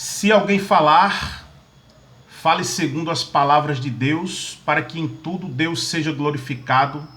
Se alguém falar, fale segundo as palavras de Deus, para que em tudo Deus seja glorificado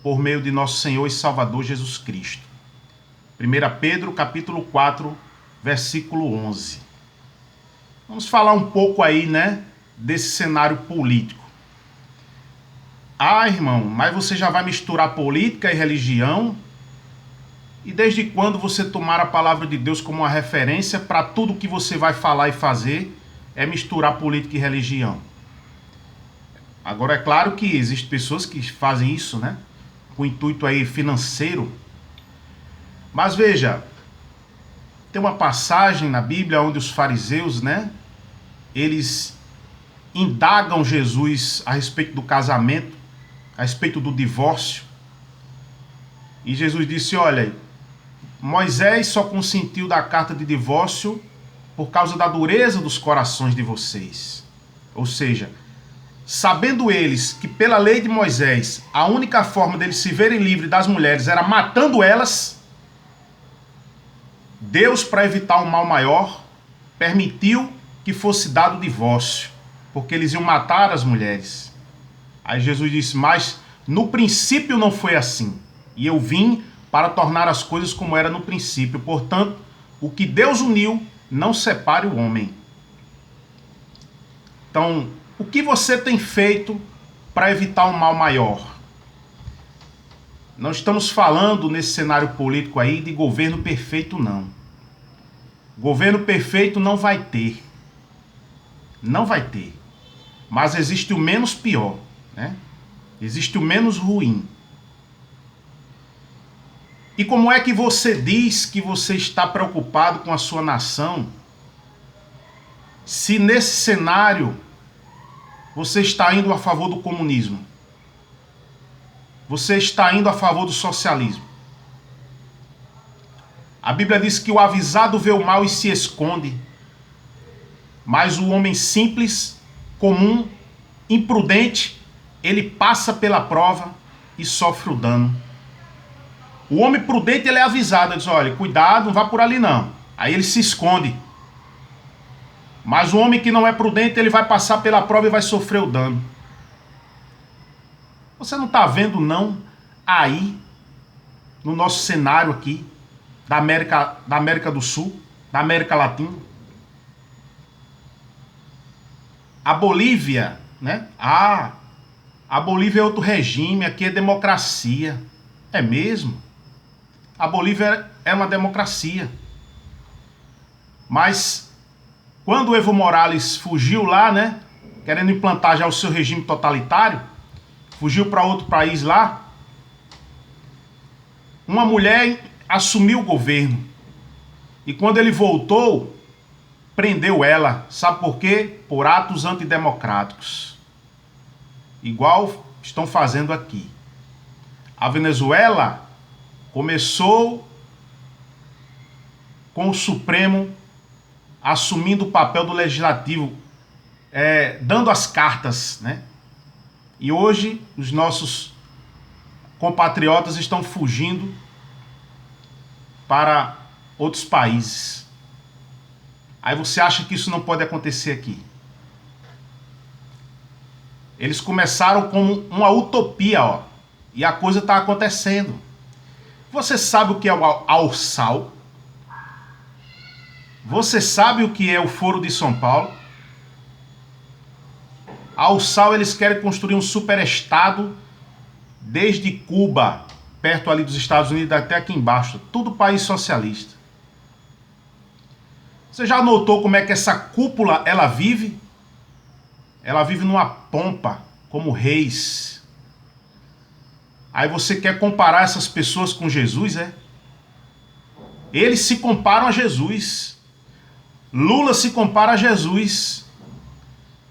por meio de nosso Senhor e Salvador Jesus Cristo. 1 Pedro, capítulo 4, versículo 11. Vamos falar um pouco aí, desse cenário político. Ah, irmão, mas você já vai misturar política e religião? E desde quando você tomar a palavra de Deus como uma referência para tudo que você vai falar e fazer é misturar política e religião? Agora, é claro que existem pessoas que fazem isso, com intuito aí financeiro. Mas veja, tem uma passagem na Bíblia onde os fariseus, eles indagam Jesus a respeito do casamento, a respeito do divórcio. E Jesus disse, olha, Moisés só consentiu da carta de divórcio por causa da dureza dos corações de vocês. Ou seja, sabendo eles que pela lei de Moisés, a única forma deles se verem livres das mulheres era matando elas, Deus, para evitar um mal maior, permitiu que fosse dado o divórcio, porque eles iam matar as mulheres. Aí Jesus disse, mas no princípio não foi assim, e eu vim para tornar as coisas como era no princípio. Portanto, o que Deus uniu, não separe o homem. Então, o que você tem feito para evitar um mal maior? Não estamos falando nesse cenário político aí de governo perfeito, não. Governo perfeito não vai ter. Não vai ter. Mas existe o menos pior, Existe o menos ruim. E como é que você diz que você está preocupado com a sua nação, se nesse cenário você está indo a favor do comunismo? Você está indo a favor do socialismo? A Bíblia diz que o avisado vê o mal e se esconde, mas o homem simples, comum, imprudente, ele passa pela prova e sofre o dano. O homem prudente, ele é avisado, ele diz, olha, cuidado, não vá por ali não. Aí ele se esconde. Mas o homem que não é prudente, ele vai passar pela prova e vai sofrer o dano. Você não está vendo não aí, no nosso cenário aqui, da América do Sul, da América Latina? A Bolívia, a Bolívia é outro regime, aqui é democracia. É mesmo? A Bolívia é uma democracia. Mas quando o Evo Morales fugiu lá, querendo implantar já o seu regime totalitário, fugiu para outro país lá, uma mulher assumiu o governo. E quando ele voltou, prendeu ela. Sabe por quê? Por atos antidemocráticos. Igual estão fazendo aqui. A Venezuela começou com o Supremo assumindo o papel do Legislativo, dando as cartas, E hoje os nossos compatriotas estão fugindo para outros países. Aí você acha que isso não pode acontecer aqui? Eles começaram como uma utopia, e a coisa está acontecendo. Você sabe o que é o Al-Sal? Você sabe o que é o Foro de São Paulo? Al-Sal, eles querem construir um superestado desde Cuba, perto ali dos Estados Unidos, até aqui embaixo. Tudo país socialista. Você já notou como é que essa cúpula, ela vive? Ela vive numa pompa, como reis. Aí você quer comparar essas pessoas com Jesus, Eles se comparam a Jesus. Lula se compara a Jesus.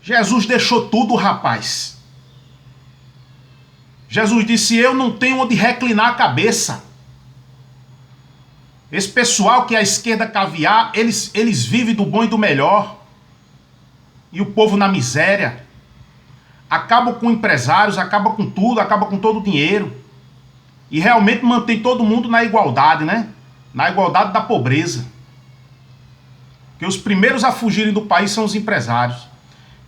Jesus deixou tudo, rapaz. Jesus disse, eu não tenho onde reclinar a cabeça. Esse pessoal que é a esquerda caviar, eles vivem do bom e do melhor. E o povo na miséria. Acaba com empresários, acaba com tudo, acaba com todo o dinheiro. E realmente mantém todo mundo na igualdade, Na igualdade da pobreza. Que os primeiros a fugirem do país são os empresários,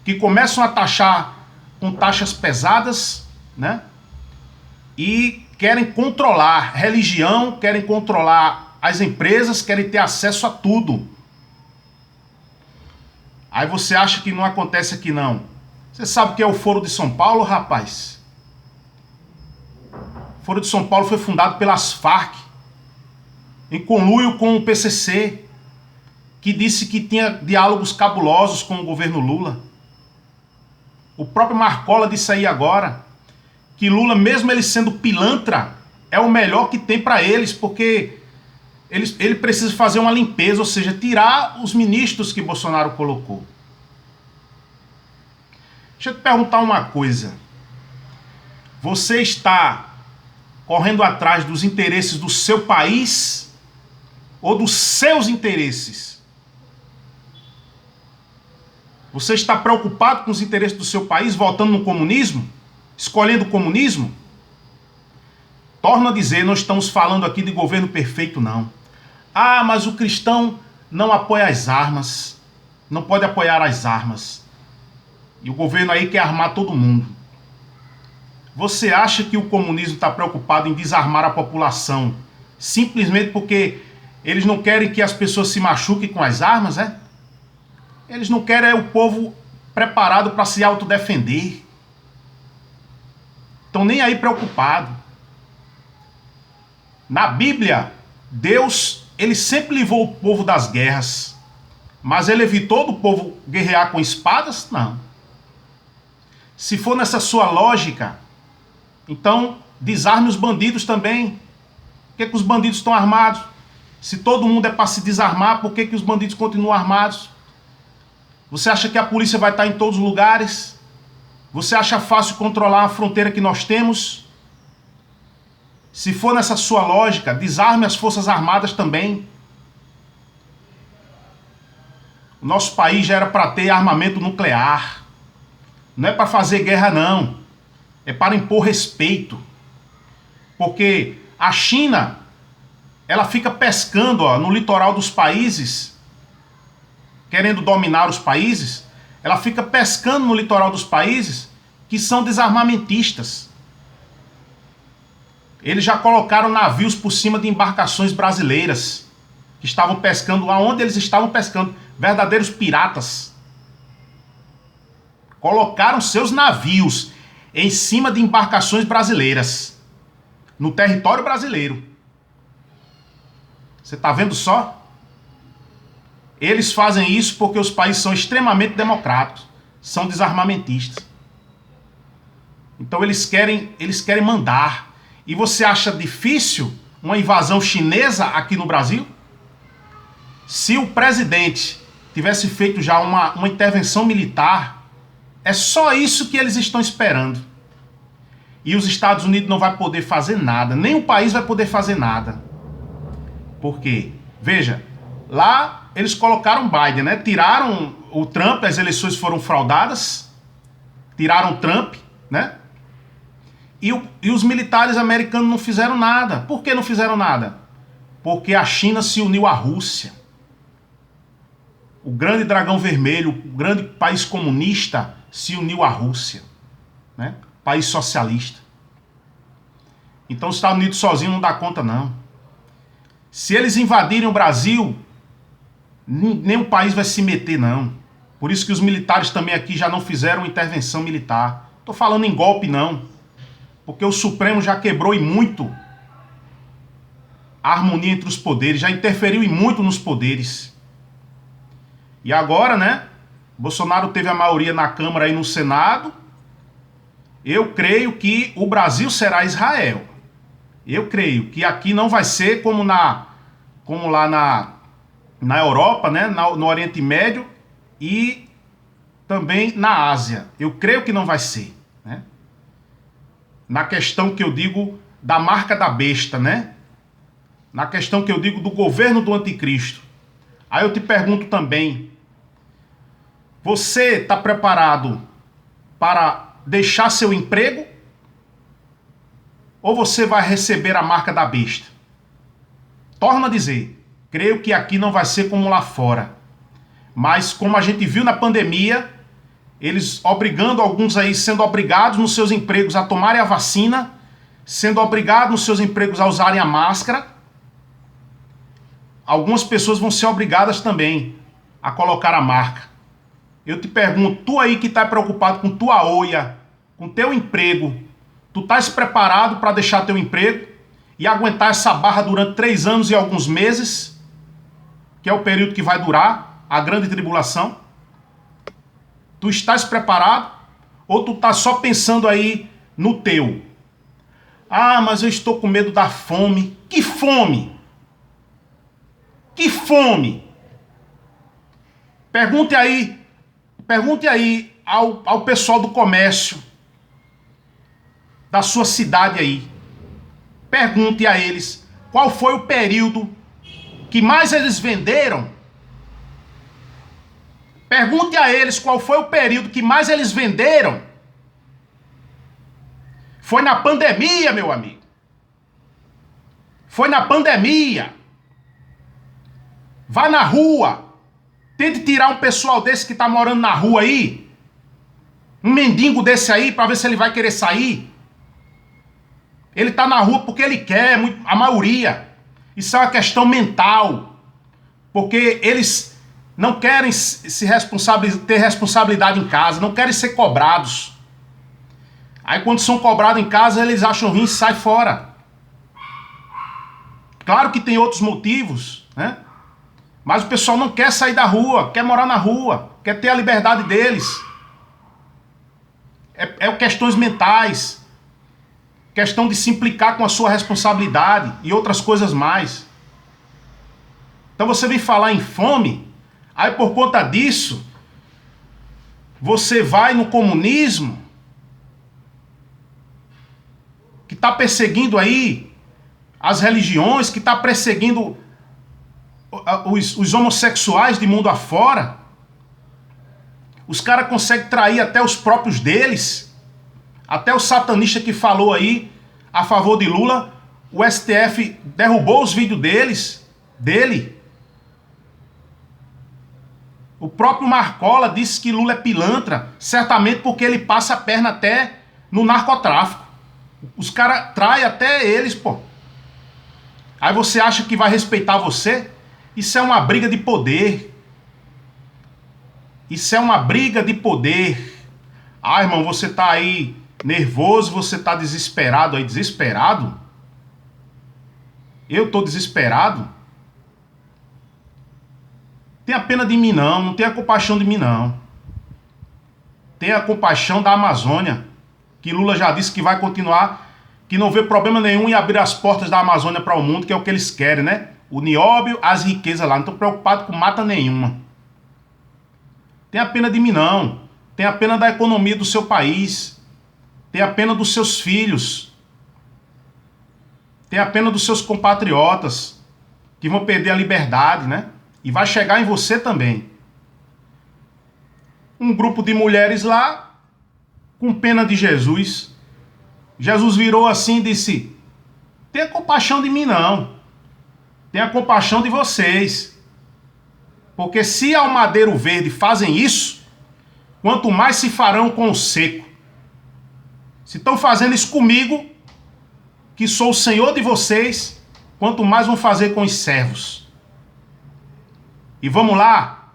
que começam a taxar com taxas pesadas, né? E querem controlar religião, querem controlar as empresas, querem ter acesso a tudo. Aí você acha que não acontece aqui não. Você sabe o que é o Foro de São Paulo, rapaz? O Foro de São Paulo foi fundado pelas Farc, em conluio com o PCC, que disse que tinha diálogos cabulosos com o governo Lula. O próprio Marcola disse aí agora que Lula, mesmo ele sendo pilantra, é o melhor que tem para eles, porque ele precisa fazer uma limpeza, ou seja, tirar os ministros que Bolsonaro colocou. Deixa eu te perguntar uma coisa. Você está correndo atrás dos interesses do seu país ou dos seus interesses? Você está preocupado com os interesses do seu país, votando no comunismo? Escolhendo o comunismo? Torno a dizer, não estamos falando aqui de governo perfeito, não. Ah, mas o cristão não apoia as armas. Não pode apoiar as armas. E o governo aí quer armar todo mundo. Você acha que o comunismo está preocupado em desarmar a população simplesmente porque eles não querem que as pessoas se machuquem com as armas, é? Eles não querem o povo preparado para se autodefender. Estão nem aí preocupados. Na Bíblia, Deus, ele sempre livrou o povo das guerras. Mas ele evitou do povo guerrear com espadas? Não. Se for nessa sua lógica, então desarme os bandidos também. Por que os bandidos estão armados? Se todo mundo é para se desarmar, por que os bandidos continuam armados? Você acha que a polícia vai estar em todos os lugares? Você acha fácil controlar a fronteira que nós temos? Se for nessa sua lógica, desarme as Forças Armadas também. O nosso país já era para ter armamento nuclear. Não é para fazer guerra, não. É para impor respeito. Porque a China, ela fica pescando no litoral dos países, querendo dominar os países. Ela fica pescando no litoral dos países que são desarmamentistas. Eles já colocaram navios por cima de embarcações brasileiras que estavam pescando aonde eles estavam pescando. Verdadeiros piratas. Colocaram seus navios em cima de embarcações brasileiras, no território brasileiro. Você está vendo só? Eles fazem isso porque os países são extremamente democráticos, são desarmamentistas. Então eles querem mandar. E você acha difícil uma invasão chinesa aqui no Brasil? Se o presidente tivesse feito já uma intervenção militar, é só isso que eles estão esperando. E os Estados Unidos não vai poder fazer nada, nem o país vai poder fazer nada. Por quê? Veja, lá eles colocaram Biden, né? Tiraram o Trump, as eleições foram fraudadas, tiraram o Trump, né? E os militares americanos não fizeram nada. Por que não fizeram nada? Porque a China se uniu à Rússia. O grande dragão vermelho, o grande país comunista, se uniu à Rússia, né? País socialista. Então os Estados Unidos sozinho não dá conta, não. Se eles invadirem o Brasil, nenhum país vai se meter, não. Por isso que os militares também aqui já não fizeram intervenção militar. Estou falando em golpe, não. Porque o Supremo já quebrou e muito a harmonia entre os poderes, já interferiu e muito nos poderes. E agora, né? Bolsonaro teve a maioria na Câmara e no Senado. Eu creio que o Brasil será Israel. Eu creio que aqui não vai ser como lá na Europa, né? No Oriente Médio e também na Ásia. Eu creio que não vai ser, né? Na questão que eu digo da marca da besta, né? Na questão que eu digo do governo do anticristo. Aí eu te pergunto também, você está preparado para deixar seu emprego? Ou você vai receber a marca da besta? Torno a dizer, creio que aqui não vai ser como lá fora. mas como a gente viu na pandemia, eles obrigando alguns aí, sendo obrigados nos seus empregos a tomarem a vacina, sendo obrigados nos seus empregos a usarem a máscara, algumas pessoas vão ser obrigadas também a colocar a marca. Eu te pergunto, tu aí que está preocupado com tua olha, com teu emprego, tu estás preparado para deixar teu emprego e aguentar essa barra durante 3 anos e alguns meses, que é o período que vai durar a grande tribulação? Tu estás preparado? Ou tu estás só pensando aí no teu? Ah, mas eu estou com medo da fome. Que fome? Que fome? Pergunte aí ao pessoal do comércio da sua cidade aí. Pergunte a eles qual foi o período que mais eles venderam. Pergunte a eles qual foi o período que mais eles venderam. Foi na pandemia, meu amigo. Foi na pandemia. Vá na rua. Tente tirar um pessoal desse que está morando na rua aí. Um mendigo desse aí, para ver se ele vai querer sair. Ele está na rua porque ele quer, a maioria. Isso é uma questão mental. Porque eles não querem ter responsabilidade em casa, não querem ser cobrados. Aí quando são cobrados em casa, eles acham ruim e saem fora. Claro que tem outros motivos, né? Mas o pessoal não quer sair da rua, quer morar na rua, quer ter a liberdade deles. É questões mentais, questão de se implicar com a sua responsabilidade e outras coisas mais. Então você vem falar em fome, aí por conta disso, você vai no comunismo, que está perseguindo aí as religiões, que está perseguindo os homossexuais de mundo afora. Os caras conseguem trair até os próprios deles. Até o satanista que falou aí a favor de Lula, o STF derrubou os vídeos dele. O próprio Marcola disse que Lula é pilantra, certamente porque ele passa a perna até no narcotráfico. Os caras traem até eles, pô. Aí você acha que vai respeitar você? Isso é uma briga de poder. Isso é uma briga de poder. Ah, irmão, você tá aí nervoso, você tá desesperado aí. Desesperado? Eu tô desesperado? Tenha pena de mim não, não tenha compaixão de mim não. Tenha compaixão da Amazônia, que Lula já disse que vai continuar, que não vê problema nenhum em abrir as portas da Amazônia para o mundo, que é o que eles querem, né? O nióbio, as riquezas lá. Não estou preocupado com mata nenhuma. Tenha pena de mim não. Tenha pena da economia do seu país. Tenha pena dos seus filhos. Tenha pena dos seus compatriotas, que vão perder a liberdade, né? E vai chegar em você também. Um grupo de mulheres lá, com pena de Jesus. Jesus virou assim e disse: tenha compaixão de mim não. Tenha compaixão de vocês. Porque se ao madeiro verde fazem isso, quanto mais se farão com o seco. Se estão fazendo isso comigo, que sou o Senhor de vocês, quanto mais vão fazer com os servos. E vamos lá,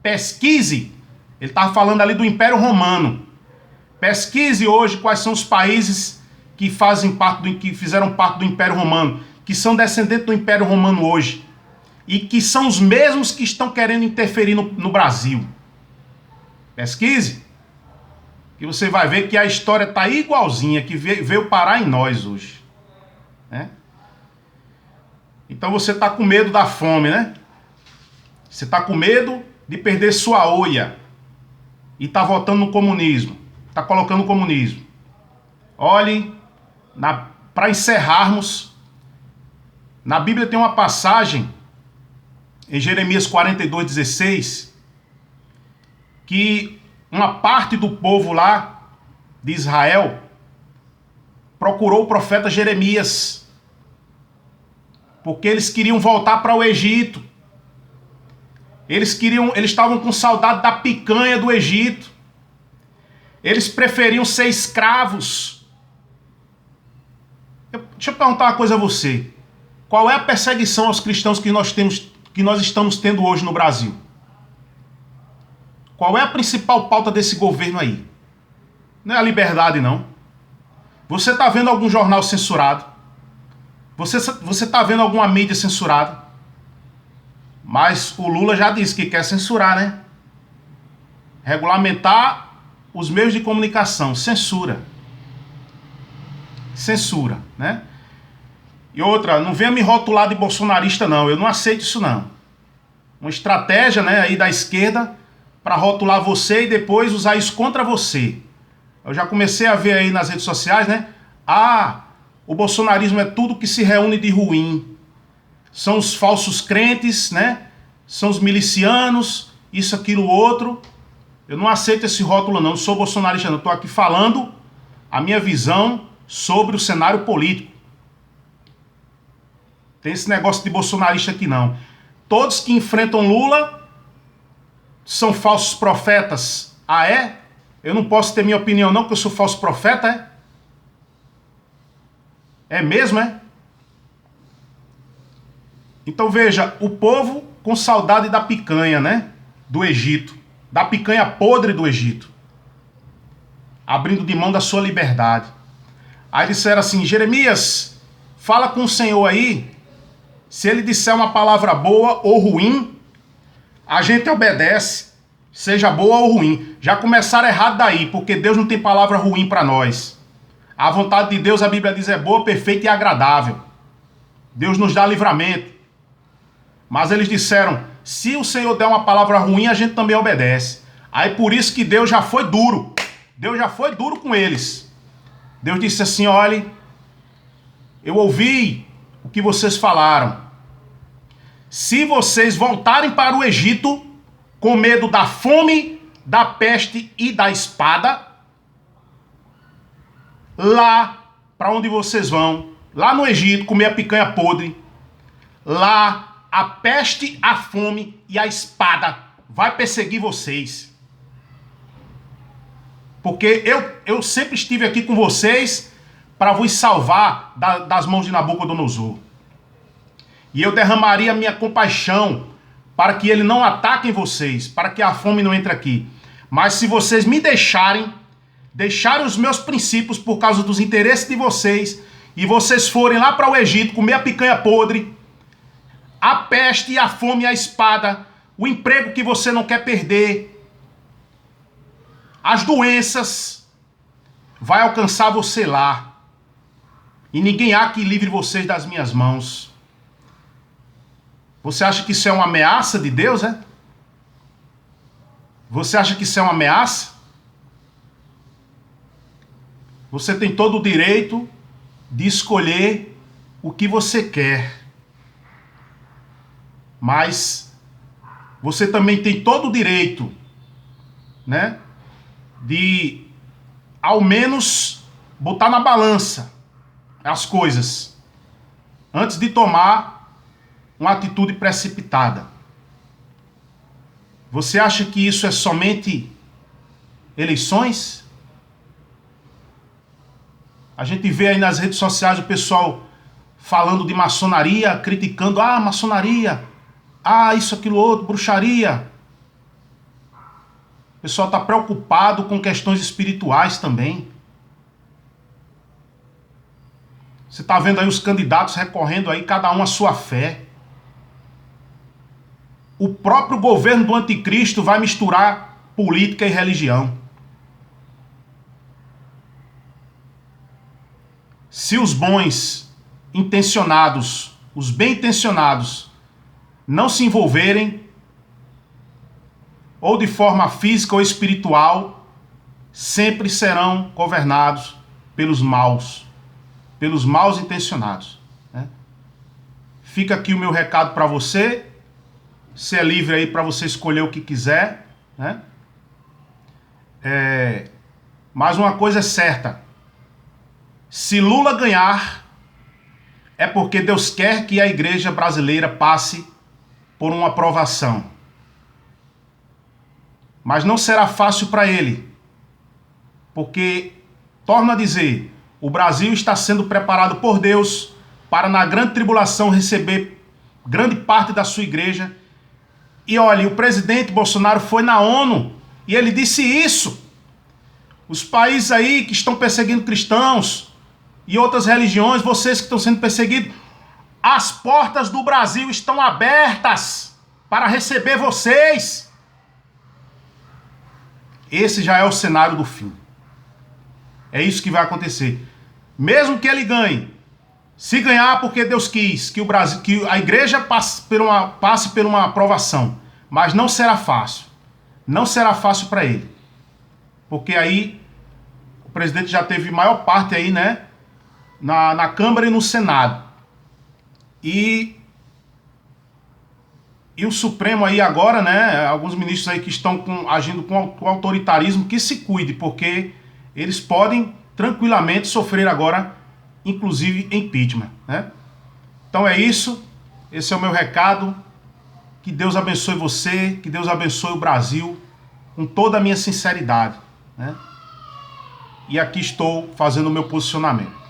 pesquise. Ele estava falando ali do Império Romano. Pesquise hoje quais são os países que fizeram parte do Império Romano, que são descendentes do Império Romano hoje, e que são os mesmos que estão querendo interferir no Brasil. Pesquise, que você vai ver que a história está igualzinha, que veio parar em nós hoje, né? Então você está com medo da fome, né? Você está com medo de perder sua olha e está votando no comunismo, está colocando o comunismo. Olhe, para encerrarmos, na Bíblia tem uma passagem, em Jeremias 42:16, que uma parte do povo lá de Israel procurou o profeta Jeremias, porque eles queriam voltar para o Egito. Eles estavam com saudade da picanha do Egito. Eles preferiam ser escravos. Deixa eu perguntar uma coisa a você. Qual é a perseguição aos cristãos que nós estamos tendo hoje no Brasil? Qual é a principal pauta desse governo aí? Não é a liberdade, não. Você está vendo algum jornal censurado? Você está vendo alguma mídia censurada? Mas o Lula já disse que quer censurar, né? Regulamentar os meios de comunicação. Censura. Censura, né? E outra, não venha me rotular de bolsonarista, não. Eu não aceito isso, não. Uma estratégia, né, aí da esquerda para rotular você e depois usar isso contra você. Eu já comecei a ver aí nas redes sociais, né? Ah, o bolsonarismo é tudo que se reúne de ruim. São os falsos crentes, né? São os milicianos, isso, aquilo, outro. Eu não aceito esse rótulo, não. Não sou bolsonarista, não. Estou aqui falando a minha visão sobre o cenário político. Tem esse negócio de bolsonarista aqui, não. Todos que enfrentam Lula são falsos profetas. Ah, é? Eu não posso ter minha opinião, não, porque eu sou falso profeta, é? É mesmo, é? Então veja, o povo com saudade da picanha, né? Do Egito. Da picanha podre do Egito. Abrindo de mão da sua liberdade. Aí disseram assim, Jeremias, fala com o Senhor aí. Se ele disser uma palavra boa ou ruim, a gente obedece, seja boa ou ruim. Já começaram errado daí, porque Deus não tem palavra ruim para nós. A vontade de Deus, a Bíblia diz, é boa, perfeita e agradável. Deus nos dá livramento. Mas eles disseram, se o Senhor der uma palavra ruim, a gente também obedece. Aí por isso que Deus já foi duro. Deus já foi duro com eles. Deus disse assim, olhe, eu ouvi o que vocês falaram. Se vocês voltarem para o Egito com medo da fome, da peste e da espada, lá para onde vocês vão, lá no Egito, comer a picanha podre, lá a peste, a fome e a espada vai perseguir vocês. Porque eu sempre estive aqui com vocês para vos salvar das mãos de Nabucodonosor. E eu derramaria minha compaixão para que ele não ataque vocês, para que a fome não entre aqui. Mas se vocês me deixarem os meus princípios por causa dos interesses de vocês, e vocês forem lá para o Egito comer a picanha podre, a peste e a fome e a espada, o emprego que você não quer perder, as doenças, vai alcançar você lá. E ninguém há que livre vocês das minhas mãos. Você acha que isso é uma ameaça de Deus, é? Você acha que isso é uma ameaça? Você tem todo o direito de escolher o que você quer. Mas você também tem todo o direito, né, de ao menos botar na balança as coisas antes de tomar uma atitude precipitada. Você acha que isso é somente eleições? A gente vê aí nas redes sociais o pessoal falando de maçonaria, criticando, maçonaria, isso, aquilo, outro, bruxaria. O pessoal está preocupado com questões espirituais também. Você está vendo aí os candidatos recorrendo aí, cada um à sua fé. O próprio governo do anticristo vai misturar política e religião. Se os bons intencionados, os bem intencionados, não se envolverem, ou de forma física ou espiritual, sempre serão governados pelos maus intencionados, né? Fica aqui o meu recado para você. Você é livre aí para você escolher o que quiser, né? Mas uma coisa é certa: se Lula ganhar, é porque Deus quer que a igreja brasileira passe por uma provação. mas não será fácil para ele, porque, torno a dizer, o Brasil está sendo preparado por Deus para na grande tribulação receber grande parte da sua igreja. E olha, o presidente Bolsonaro foi na ONU e ele disse isso. Os países aí que estão perseguindo cristãos e outras religiões, vocês que estão sendo perseguidos, as portas do Brasil estão abertas para receber vocês. Esse já é o cenário do fim. É isso que vai acontecer. Mesmo que ele ganhe, se ganhar porque Deus quis que o Brasil, que a igreja passe por uma aprovação, mas não será fácil. Não será fácil para ele. Porque aí o presidente já teve maior parte aí, né, na Câmara e no Senado. E o Supremo aí agora, né, alguns ministros aí que estão agindo com autoritarismo, que se cuide, porque eles podem tranquilamente sofrer agora, inclusive, impeachment, né? Então é isso, esse é o meu recado. Que Deus abençoe você, que Deus abençoe o Brasil, com toda a minha sinceridade, né? E aqui estou fazendo o meu posicionamento.